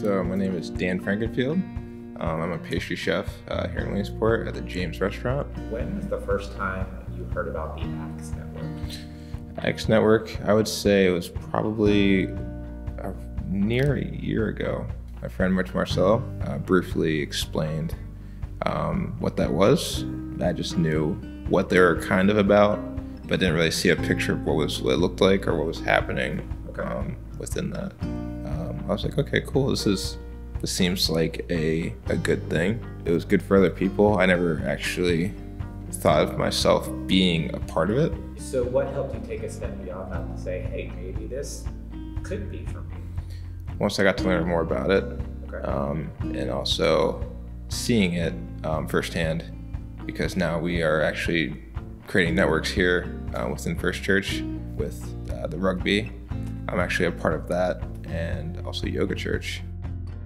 So my name is Dan Frankenfield. I'm a pastry chef here in Williamsport at the James Restaurant. When was the first time you heard about the Acts Network? Acts Network, I would say it was probably near a year ago. My friend Rich Marcel briefly explained what that was. I just knew what they were kind of about, but didn't really see a picture of what it looked like or what was happening within that. I was like, okay, cool. This seems like a good thing. It was good for other people. I never actually thought of myself being a part of it. So what helped you take a step beyond that and say, hey, maybe this could be for me? Once I got to learn more about it, and also seeing it firsthand, because now we are actually creating networks here within First Church with the rugby. I'm actually a part of that, and also Yoga Church.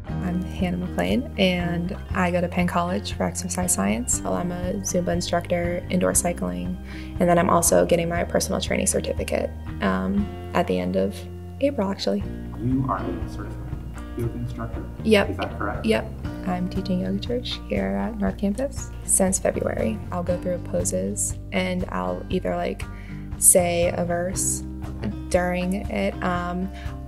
I'm Hannah McLean, and I go to Penn College for exercise science. I'm a Zumba instructor, indoor cycling, and then I'm also getting my personal training certificate at the end of April, actually. You are a certified yoga instructor? Yep. Is that correct? Yep. I'm teaching Yoga Church here at North Campus since February. I'll go through poses, and I'll either say a verse during it,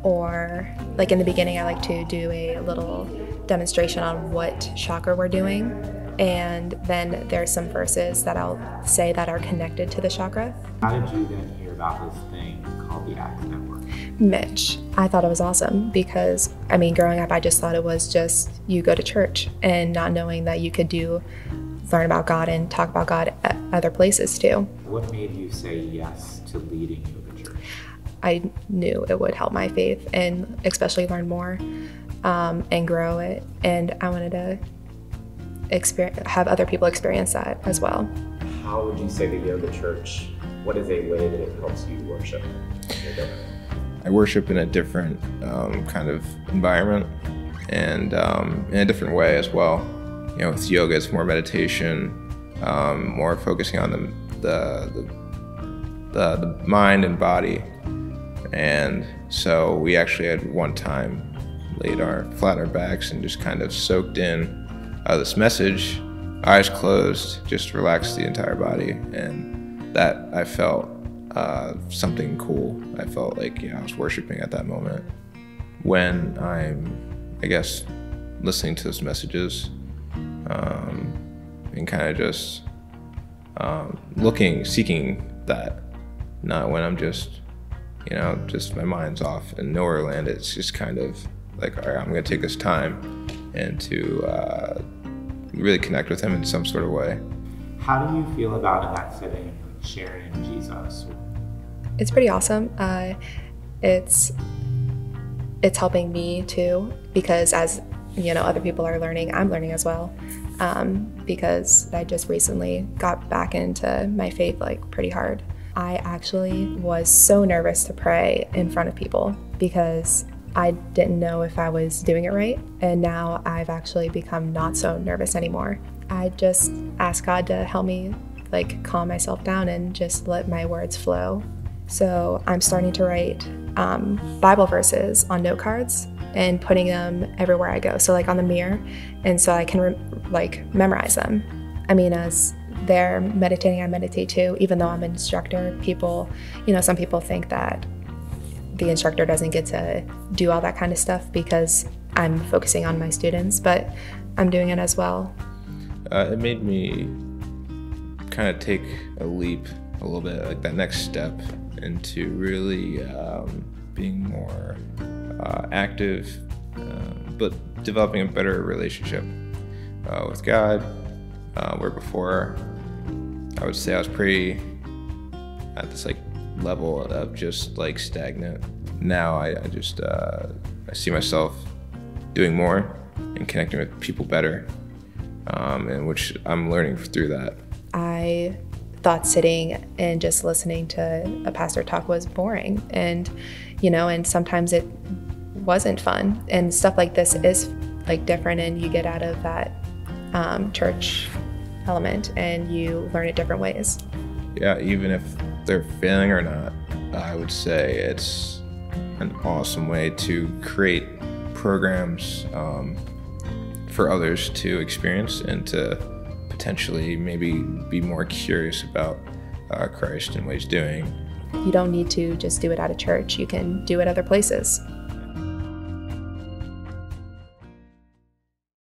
or in the beginning I like to do a little demonstration on what chakra we're doing, and then there's some verses that I'll say that are connected to the chakra. How did you then hear about this thing called the Acts Network? Mitch. I thought it was awesome because, growing up I just thought it was just you go to church, and not knowing that you could learn about God and talk about God at other places too. What made you say yes to leading Yoga Church? I knew it would help my faith and especially learn more and grow it. And I wanted to have other people experience that as well. How would you say the Yoga Church, what is a way that it helps you worship? I worship in a different kind of environment and in a different way as well. With yoga, it's more meditation, more focusing on the mind and body. And so we actually had one time laid flat our backs and just kind of soaked in this message, eyes closed, just relaxed the entire body. And that I felt something cool. I felt like I was worshiping at that moment. When I'm, listening to those messages and kind of just seeking that, not when I'm just my mind's off and nowhere land. It's just kind of like, all right, I'm gonna take this time and to really connect with him in some sort of way. How do you feel about in that setting, sharing Jesus? It's pretty awesome. It's helping me too, because as other people are learning, I'm learning as well. Because I just recently got back into my faith pretty hard. I actually was so nervous to pray in front of people because I didn't know if I was doing it right. And now I've actually become not so nervous anymore. I just ask God to help me calm myself down and just let my words flow. So I'm starting to write Bible verses on note cards and putting them everywhere I go. So on the mirror, and so I can memorize them. As they're meditating, I meditate too. Even though I'm an instructor, some people think that the instructor doesn't get to do all that kind of stuff because I'm focusing on my students, but I'm doing it as well. It made me kind of take a leap a little bit, that next step into really being more active, but developing a better relationship with God, where before I would say I was pretty at this level of just stagnant. Now I just I see myself doing more and connecting with people better, and which I'm learning through that. I thought sitting and just listening to a pastor talk was boring, and and sometimes it wasn't fun, and stuff like this is different, and you get out of that church element and you learn it different ways. Yeah, even if they're failing or not, I would say it's an awesome way to create programs for others to experience and to potentially maybe be more curious about Christ and what he's doing. You don't need to just do it at a church. You can do it other places.